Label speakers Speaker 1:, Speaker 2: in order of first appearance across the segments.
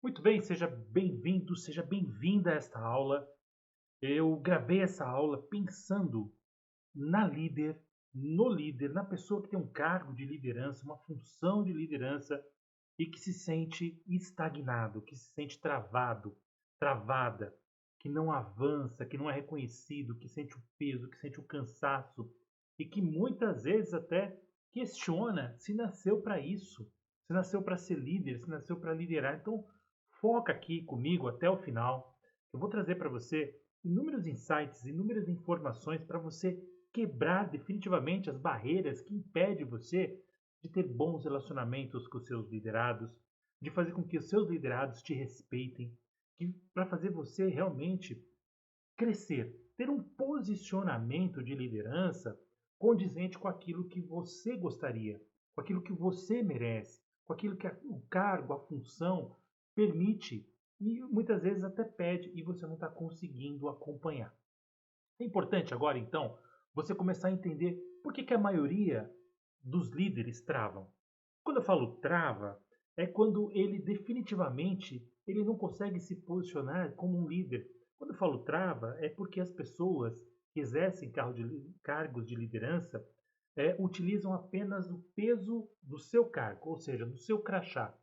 Speaker 1: Muito bem, seja bem-vindo, seja bem-vinda a esta aula. Eu gravei essa aula pensando na líder, no líder, na pessoa que tem um cargo de liderança, uma função de liderança e que se sente estagnado, que se sente travado, travada, que não avança, que não é reconhecido, que sente o peso, que sente o cansaço e que muitas vezes até questiona se nasceu para isso, se nasceu para ser líder, se nasceu para liderar. Então, foca aqui comigo até o final. Eu vou trazer para você inúmeros insights, inúmeras informações para você quebrar definitivamente as barreiras que impedem você de ter bons relacionamentos com os seus liderados, de fazer com que os seus liderados te respeitem, para fazer você realmente crescer, ter um posicionamento de liderança condizente com aquilo que você gostaria, com aquilo que você merece, com aquilo que o cargo, a função permite e muitas vezes até pede e você não está conseguindo acompanhar. É importante agora, então, você começar a entender por que a maioria dos líderes travam. Quando eu falo trava, é quando ele definitivamente ele não consegue se posicionar como um líder. Quando eu falo trava, é porque as pessoas que exercem cargos de liderança utilizam apenas o peso do seu cargo, ou seja, do seu crachá,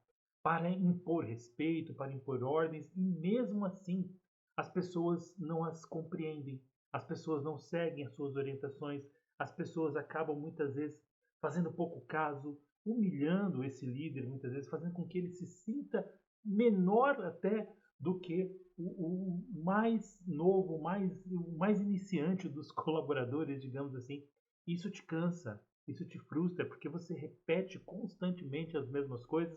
Speaker 1: para impor respeito, para impor ordens, e mesmo assim as pessoas não as compreendem, as pessoas não seguem as suas orientações, as pessoas acabam muitas vezes fazendo pouco caso, humilhando esse líder, muitas vezes fazendo com que ele se sinta menor até do que o mais novo, o mais iniciante dos colaboradores, digamos assim. Isso te cansa, isso te frustra, porque você repete constantemente as mesmas coisas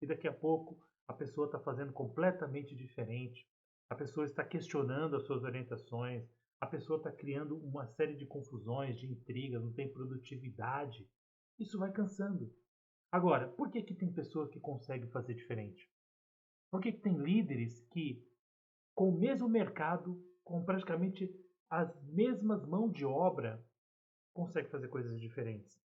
Speaker 1: e daqui a pouco a pessoa está fazendo completamente diferente, a pessoa está questionando as suas orientações, a pessoa está criando uma série de confusões, de intrigas, não tem produtividade. Isso vai cansando. Agora, por que, que tem pessoas que conseguem fazer diferente? Por que, que tem líderes que, com o mesmo mercado, com praticamente as mesmas mãos de obra, conseguem fazer coisas diferentes?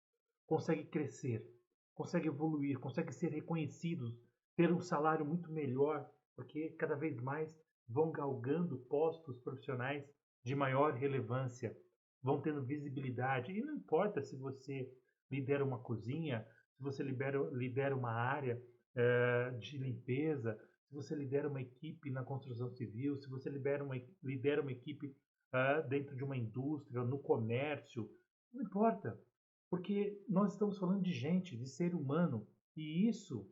Speaker 1: Conseguem crescer, conseguem evoluir, conseguem ser reconhecidos, ter um salário muito melhor, porque cada vez mais vão galgando postos profissionais de maior relevância, vão tendo visibilidade. E não importa se você lidera uma cozinha, se você lidera uma área de limpeza, se você lidera uma equipe na construção civil, se você lidera uma equipe dentro de uma indústria, no comércio, não importa. Porque nós estamos falando de gente, de ser humano, e isso,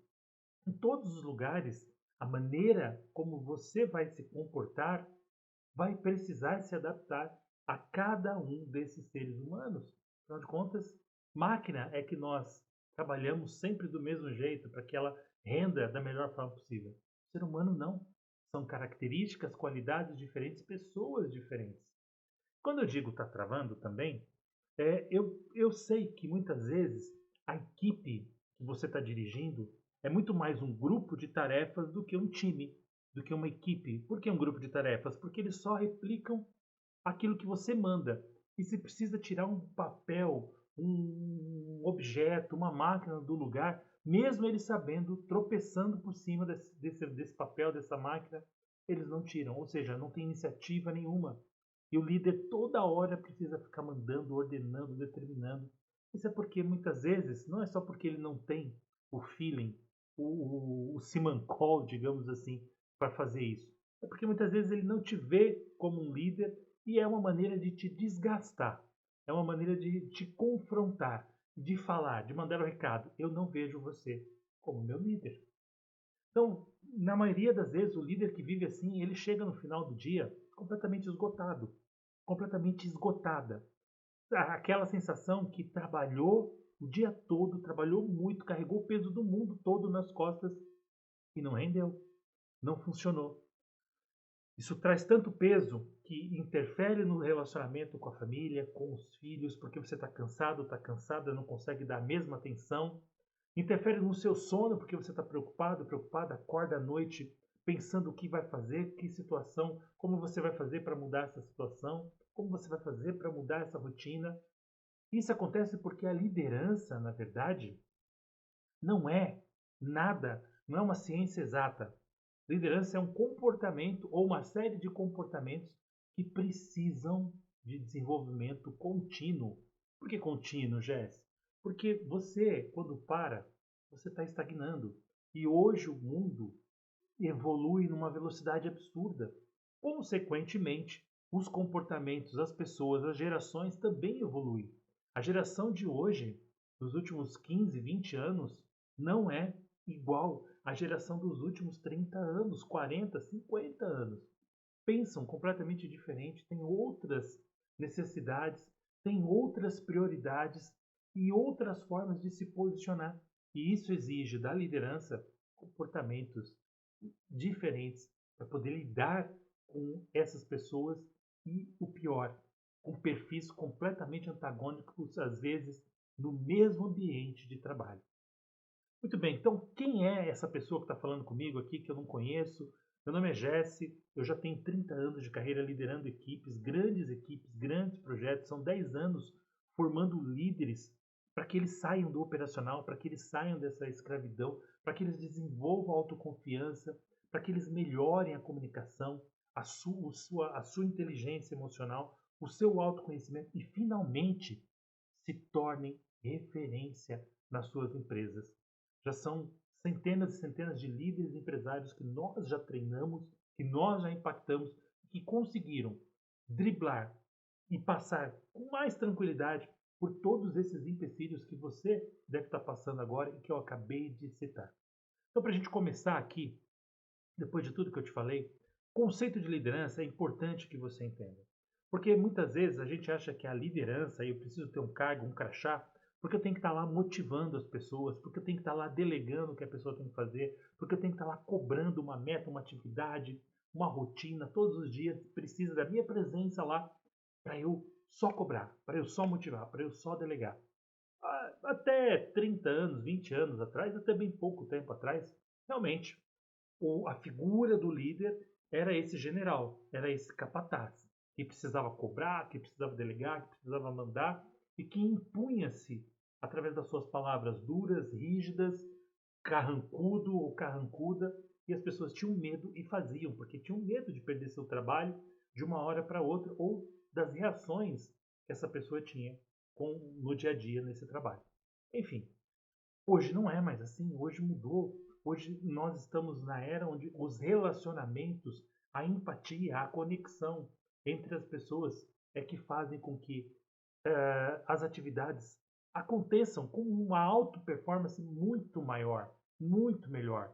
Speaker 1: em todos os lugares, a maneira como você vai se comportar vai precisar se adaptar a cada um desses seres humanos. Afinal de contas, máquina é que nós trabalhamos sempre do mesmo jeito para que ela renda da melhor forma possível. O ser humano não. São características, qualidades diferentes, pessoas diferentes. Quando eu digo tá travando também, eu sei que muitas vezes a equipe que você está dirigindo é muito mais um grupo de tarefas do que um time, do que uma equipe. Por que um grupo de tarefas? Porque eles só replicam aquilo que você manda. E se precisa tirar um papel, um objeto, uma máquina do lugar, mesmo eles sabendo, tropeçando por cima desse papel, dessa máquina, eles não tiram. Ou seja, não tem iniciativa nenhuma. E o líder toda hora precisa ficar mandando, ordenando, determinando. Isso é porque muitas vezes, não é só porque ele não tem o feeling, o simancol, digamos assim, para fazer isso. É porque muitas vezes ele não te vê como um líder e é uma maneira de te desgastar. É uma maneira de te confrontar, de falar, de mandar o recado. Eu não vejo você como meu líder. Então, na maioria das vezes, o líder que vive assim, ele chega no final do dia completamente esgotado, completamente esgotada. Aquela sensação que trabalhou o dia todo, trabalhou muito, carregou o peso do mundo todo nas costas e não rendeu, não funcionou. Isso traz tanto peso que interfere no relacionamento com a família, com os filhos, porque você está cansada, não consegue dar a mesma atenção. Interfere no seu sono, porque você está preocupado, preocupada, acorda à noite pensando o que vai fazer, que situação, como você vai fazer para mudar essa situação, como você vai fazer para mudar essa rotina. Isso acontece porque a liderança, na verdade, não é nada, não é uma ciência exata. Liderança é um comportamento ou uma série de comportamentos que precisam de desenvolvimento contínuo. Por que contínuo, Jess? Porque você, quando para, você está estagnando. E hoje o mundo evolui numa velocidade absurda. Consequentemente, os comportamentos, as pessoas, as gerações também evoluem. A geração de hoje, dos últimos 15, 20 anos, não é igual à geração dos últimos 30 anos, 40, 50 anos. Pensam completamente diferente, têm outras necessidades, têm outras prioridades e outras formas de se posicionar. E isso exige da liderança comportamentos diferentes para poder lidar com essas pessoas e, o pior, com perfis completamente antagônicos, às vezes, no mesmo ambiente de trabalho. Muito bem, então quem é essa pessoa que está falando comigo aqui que eu não conheço? Meu nome é Jesse, eu já tenho 30 anos de carreira liderando equipes, grandes projetos, são 10 anos formando líderes para que eles saiam do operacional, para que eles saiam dessa escravidão, para que eles desenvolvam autoconfiança, para que eles melhorem a comunicação, a sua inteligência emocional, o seu autoconhecimento e finalmente se tornem referência nas suas empresas. Já são centenas e centenas de líderes empresários que nós já treinamos, que nós já impactamos, que conseguiram driblar e passar com mais tranquilidade por todos esses empecilhos que você deve estar passando agora e que eu acabei de citar. Então, para a gente começar aqui, depois de tudo que eu te falei, conceito de liderança é importante que você entenda. Porque muitas vezes a gente acha que a liderança, eu preciso ter um cargo, um crachá, porque eu tenho que estar lá motivando as pessoas, porque eu tenho que estar lá delegando o que a pessoa tem que fazer, porque eu tenho que estar lá cobrando uma meta, uma atividade, uma rotina, todos os dias precisa da minha presença lá para eu só cobrar, para eu só motivar, para eu só delegar. Até 30 anos, 20 anos atrás, até bem pouco tempo atrás, realmente a figura do líder era esse general, era esse capataz, que precisava cobrar, que precisava delegar, que precisava mandar e que impunha-se através das suas palavras duras, rígidas, carrancudo ou carrancuda, e as pessoas tinham medo e faziam, porque tinham medo de perder seu trabalho de uma hora para outra ou das reações que essa pessoa tinha no dia a dia nesse trabalho. Enfim, hoje não é mais assim, hoje mudou. Hoje nós estamos na era onde os relacionamentos, a empatia, a conexão entre as pessoas é que fazem com que as atividades aconteçam com uma alta performance muito maior, muito melhor.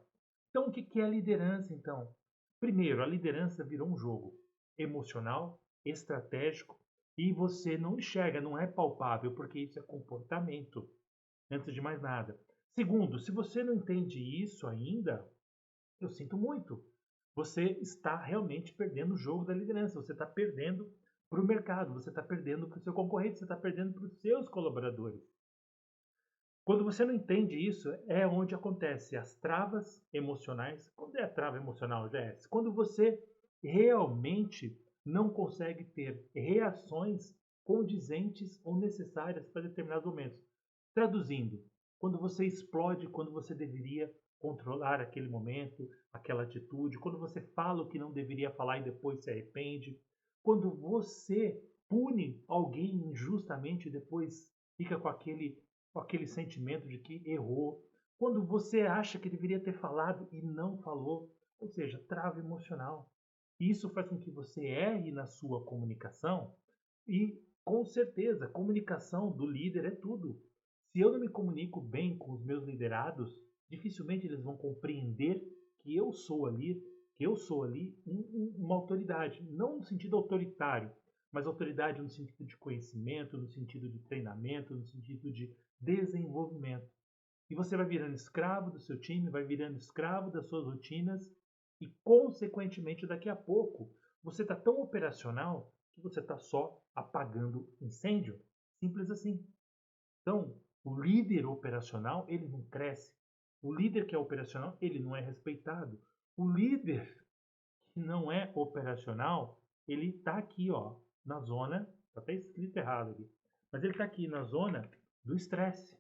Speaker 1: Então, o que é a liderança, então? Primeiro, a liderança virou um jogo emocional, estratégico, e você não enxerga, não é palpável, porque isso é comportamento antes de mais nada. Segundo, se você não entende isso ainda, eu sinto muito. Você está realmente perdendo o jogo da liderança. Você está perdendo para o mercado, você está perdendo para o seu concorrente, você está perdendo para os seus colaboradores. Quando você não entende isso, é onde acontece as travas emocionais. Quando é a trava emocional, Jess? Quando você realmente não consegue ter reações condizentes ou necessárias para determinados momentos. Traduzindo, quando você explode, quando você deveria controlar aquele momento, aquela atitude, quando você fala o que não deveria falar e depois se arrepende, quando você pune alguém injustamente e depois fica com aquele sentimento de que errou, quando você acha que deveria ter falado e não falou, ou seja, trava emocional. Isso faz com que você erre na sua comunicação e, com certeza, a comunicação do líder é tudo. Se eu não me comunico bem com os meus liderados, dificilmente eles vão compreender que eu sou ali uma autoridade, não no sentido autoritário, mas autoridade no sentido de conhecimento, no sentido de treinamento, no sentido de desenvolvimento. E você vai virando escravo do seu time, vai virando escravo das suas rotinas e, consequentemente, daqui a pouco, você está tão operacional que você está só apagando incêndio. Simples assim. Então, o líder operacional, ele não cresce. O líder que é operacional, ele não é respeitado. O líder que não é operacional, ele está aqui, ó, na zona, está até escrito errado aqui, mas ele está aqui na zona do estresse.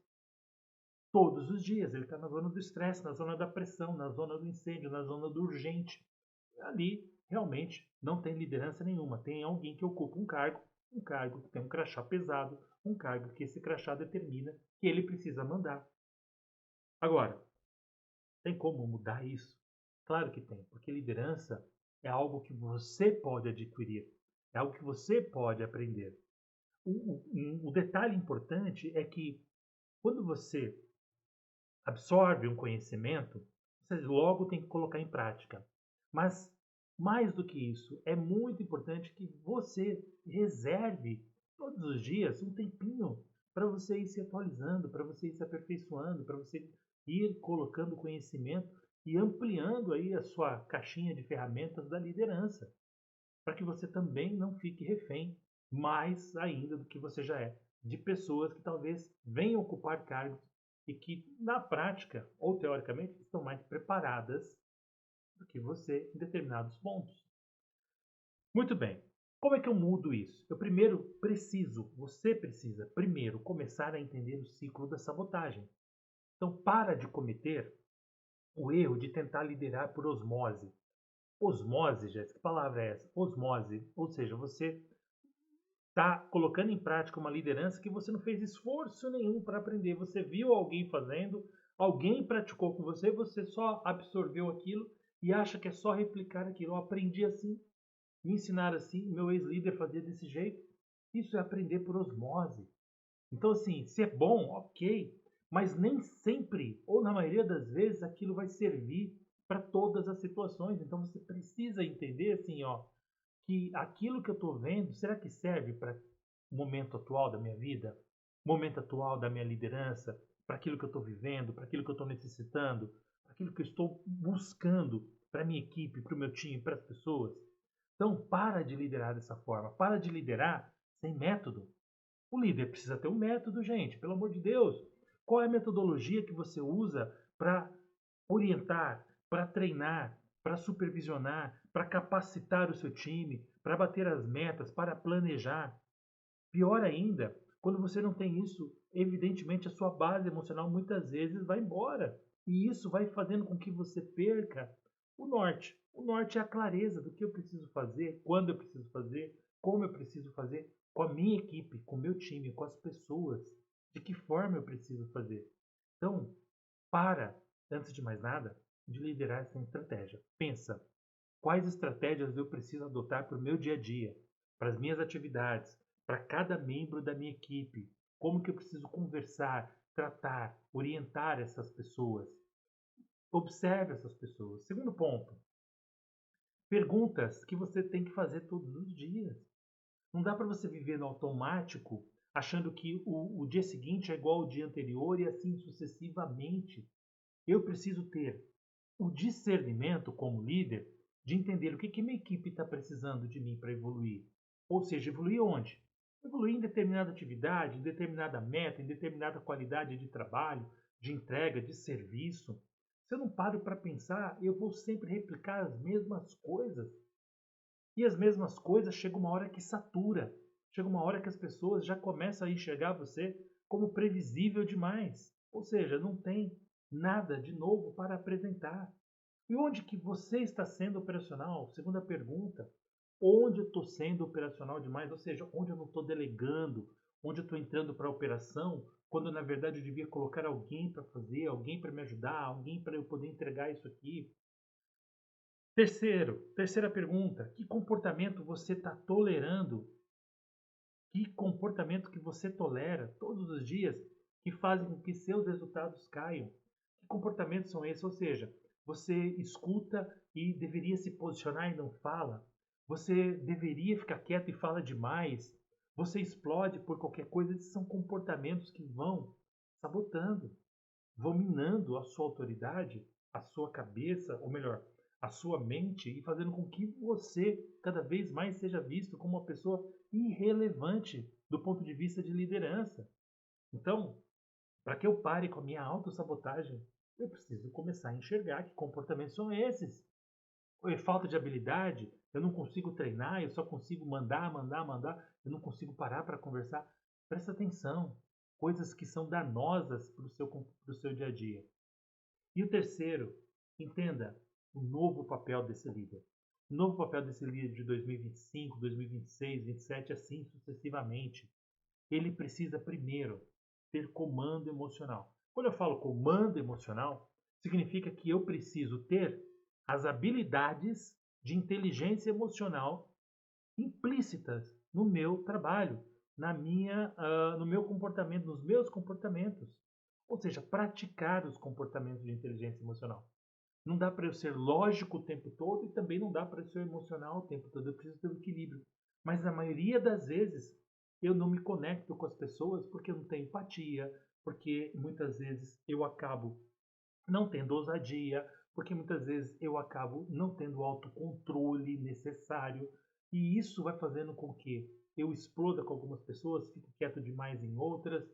Speaker 1: todos os dias. Ele está na zona do estresse, na zona da pressão, na zona do incêndio, na zona do urgente. Ali, realmente, não tem liderança nenhuma. Tem alguém que ocupa um cargo que tem um crachá pesado, um cargo que esse crachá determina que ele precisa mandar. Agora, tem como mudar isso? Claro que tem, porque liderança é algo que você pode adquirir, é algo que você pode aprender. O detalhe importante é que quando você absorve um conhecimento, você logo tem que colocar em prática. Mas, mais do que isso, é muito importante que você reserve todos os dias um tempinho para você ir se atualizando, para você ir se aperfeiçoando, para você ir colocando conhecimento e ampliando aí a sua caixinha de ferramentas da liderança, para que você também não fique refém mais ainda do que você já é, de pessoas que talvez venham ocupar cargos e que, na prática, ou teoricamente, estão mais preparadas do que você em determinados pontos. Muito bem. Como é que eu mudo isso? Você precisa primeiro começar a entender o ciclo da sabotagem. Então, para de cometer o erro de tentar liderar por osmose. Osmose, Jéssica, que palavra é essa? Osmose, ou seja, você está colocando em prática uma liderança que você não fez esforço nenhum para aprender. Você viu alguém fazendo, alguém praticou com você, você só absorveu aquilo e acha que é só replicar aquilo. Eu aprendi assim, me ensinaram assim, meu ex-líder fazia desse jeito. Isso é aprender por osmose. Então, assim, se é bom, ok, mas nem sempre, ou na maioria das vezes, aquilo vai servir para todas as situações. Então, você precisa entender, assim, ó, que aquilo que eu estou vendo, será que serve para o momento atual da minha vida? Momento atual da minha liderança? Para aquilo que eu estou vivendo? Para aquilo que eu estou necessitando? Para aquilo que eu estou buscando para a minha equipe, para o meu time, para as pessoas? Então, para de liderar dessa forma. Para de liderar sem método. O líder precisa ter um método, gente, pelo amor de Deus. Qual é a metodologia que você usa para orientar, para treinar, para supervisionar, para capacitar o seu time, para bater as metas, para planejar? Pior ainda, quando você não tem isso, evidentemente a sua base emocional muitas vezes vai embora. E isso vai fazendo com que você perca o norte. O norte é a clareza do que eu preciso fazer, quando eu preciso fazer, como eu preciso fazer, com a minha equipe, com o meu time, com as pessoas, de que forma eu preciso fazer. Então, para, antes de mais nada, de liderar essa estratégia. Pensa, quais estratégias eu preciso adotar para o meu dia a dia, para as minhas atividades, para cada membro da minha equipe? Como que eu preciso conversar, tratar, orientar essas pessoas? Observe essas pessoas. Segundo ponto, perguntas que você tem que fazer todos os dias. Não dá para você viver no automático, achando que o dia seguinte é igual ao dia anterior e assim sucessivamente. Eu preciso ter o discernimento como líder de entender o que minha equipe está precisando de mim para evoluir. Ou seja, evoluir onde? Evoluir em determinada atividade, em determinada meta, em determinada qualidade de trabalho, de entrega, de serviço. Se eu não paro para pensar, eu vou sempre replicar as mesmas coisas. E as mesmas coisas chega uma hora que satura. Chega uma hora que as pessoas já começam a enxergar você como previsível demais. Ou seja, não tem nada de novo para apresentar. E onde que você está sendo operacional? Segunda pergunta. Onde eu estou sendo operacional demais? Ou seja, onde eu não estou delegando? Onde eu estou entrando para a operação? Quando na verdade eu devia colocar alguém para fazer, alguém para me ajudar, alguém para eu poder entregar isso aqui. Terceira pergunta. Que comportamento você está tolerando? Que comportamento que você tolera todos os dias que fazem com que seus resultados caiam? Que comportamentos são esses? Ou seja, você escuta e deveria se posicionar e não fala? Você deveria ficar quieto e fala demais? Você explode por qualquer coisa? Esses são comportamentos que vão sabotando, vão minando a sua autoridade, a sua cabeça, ou melhor, a sua mente e fazendo com que você cada vez mais seja visto como uma pessoa irrelevante do ponto de vista de liderança. Então, para que eu pare com a minha autossabotagem, eu preciso começar a enxergar que comportamentos são esses. Ou é falta de habilidade, eu não consigo treinar, eu só consigo mandar, eu não consigo parar para conversar. Presta atenção. coisas que são danosas para o seu dia a dia. E o terceiro, entenda o novo papel desse líder. O novo papel desse líder de 2025, 2026, 2027, assim sucessivamente. Ele precisa primeiro ter comando emocional. Quando eu falo comando emocional, significa que eu preciso ter as habilidades de inteligência emocional implícitas no meu trabalho, no meu comportamento, nos meus comportamentos. Ou seja, praticar os comportamentos de inteligência emocional. Não dá para eu ser lógico o tempo todo e também não dá para eu ser emocional o tempo todo. Eu preciso ter um equilíbrio. Mas na maioria das vezes eu não me conecto com as pessoas porque eu não tenho empatia, porque muitas vezes eu acabo não tendo ousadia, porque muitas vezes eu acabo não tendo o autocontrole necessário. E isso vai fazendo com que eu exploda com algumas pessoas, fique quieto demais em outras.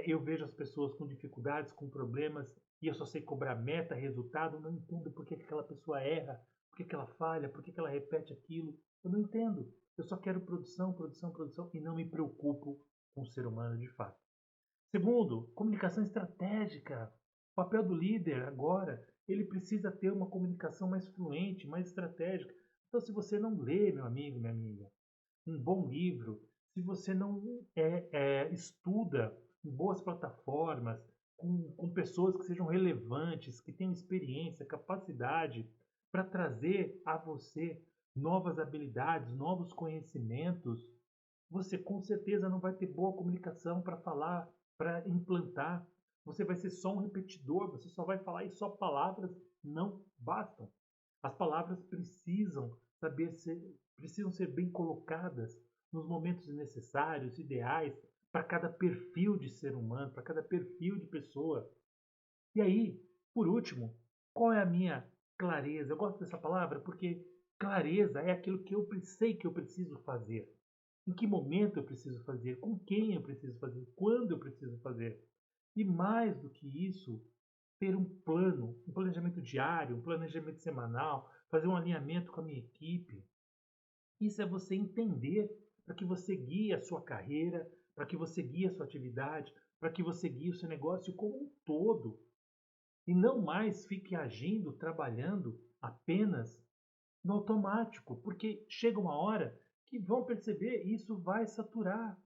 Speaker 1: Eu vejo as pessoas com dificuldades, com problemas, e eu só sei cobrar meta, resultado. Não entendo por que aquela pessoa erra, por que ela falha, por que ela repete aquilo. Eu não entendo. Eu só quero produção, produção, produção e não me preocupo com o ser humano de fato. Segundo, comunicação estratégica. O papel do líder agora, ele precisa ter uma comunicação mais fluente, mais estratégica. Então, se você não lê, meu amigo, minha amiga, um bom livro, se você não estuda em boas plataformas, com pessoas que sejam relevantes, que tenham experiência, capacidade para trazer a você novas habilidades, novos conhecimentos, você com certeza não vai ter boa comunicação para falar, para implantar. Você vai ser só um repetidor, você só vai falar e só palavras não bastam. As palavras precisam ser bem colocadas nos momentos necessários, ideais, para cada perfil de ser humano, para cada perfil de pessoa. E aí, por último, qual é a minha clareza? Eu gosto dessa palavra porque clareza é aquilo que eu sei que eu preciso fazer. Em que momento eu preciso fazer? Com quem eu preciso fazer? Quando eu preciso fazer? E mais do que isso, ter um plano, um planejamento diário, um planejamento semanal, fazer um alinhamento com a minha equipe. Isso é você entender para que você guie a sua carreira, para que você guie a sua atividade, para que você guie o seu negócio como um todo. E não mais fique agindo, trabalhando apenas no automático, porque chega uma hora que vão perceber e isso vai saturar.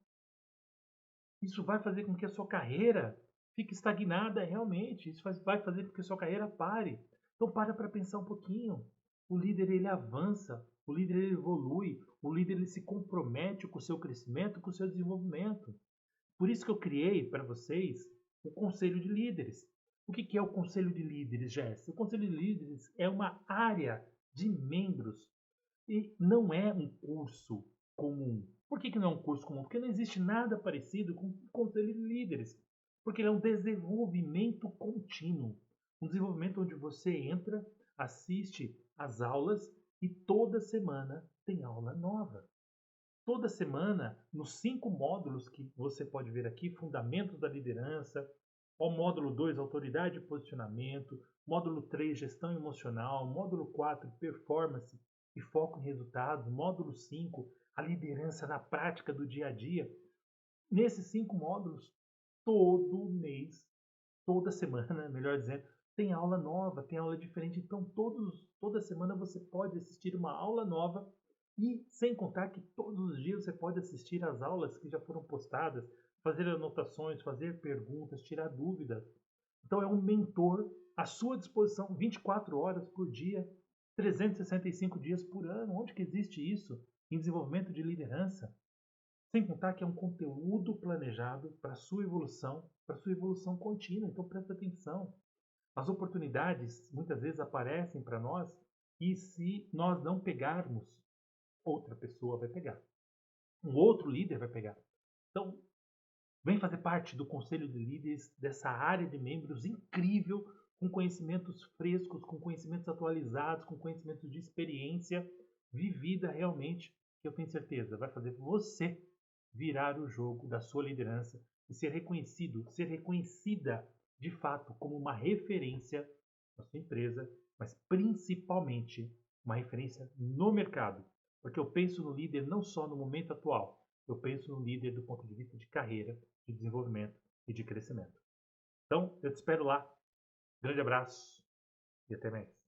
Speaker 1: Isso vai fazer com que a sua carreira fique estagnada realmente. Vai fazer com que a sua carreira pare. Então para pensar um pouquinho. O líder ele avança, o líder ele evolui, o líder ele se compromete com o seu crescimento, com o seu desenvolvimento. Por isso que eu criei para vocês o Conselho de Líderes. O que é o Conselho de Líderes, Jess? O Conselho de Líderes é uma área de membros e não é um curso comum. Por que não é um curso comum? Porque não existe nada parecido com o Conselho de Líderes. Porque ele é um desenvolvimento contínuo. Um desenvolvimento onde você entra, assiste às aulas e toda semana tem aula nova. Toda semana, nos 5 módulos que você pode ver aqui, Fundamentos da Liderança, o módulo 2, Autoridade e Posicionamento, módulo 3, Gestão Emocional, módulo 4, Performance e Foco em Resultados, módulo 5, a liderança na prática do dia a dia. Nesses 5 módulos, todo mês, toda semana, melhor dizendo, tem aula nova, tem aula diferente. Então, toda semana você pode assistir uma aula nova e sem contar que todos os dias você pode assistir às aulas que já foram postadas, fazer anotações, fazer perguntas, tirar dúvidas. Então é um mentor à sua disposição 24 horas por dia, 365 dias por ano. Onde que existe isso? Em desenvolvimento de liderança. Sem contar que é um conteúdo planejado para sua evolução contínua. Então presta atenção. As oportunidades muitas vezes aparecem para nós e se nós não pegarmos, outra pessoa vai pegar. Um outro líder vai pegar. Então, vem fazer parte do conselho de líderes dessa área de membros incrível, com conhecimentos frescos, com conhecimentos atualizados, com conhecimentos de experiência vivida realmente, que eu tenho certeza vai fazer você virar o jogo da sua liderança e ser reconhecido, ser reconhecida de fato como uma referência na sua empresa, mas principalmente uma referência no mercado. Porque eu penso no líder não só no momento atual, eu penso no líder do ponto de vista de carreira, de desenvolvimento e de crescimento. Então, eu te espero lá. Grande abraço e até mais.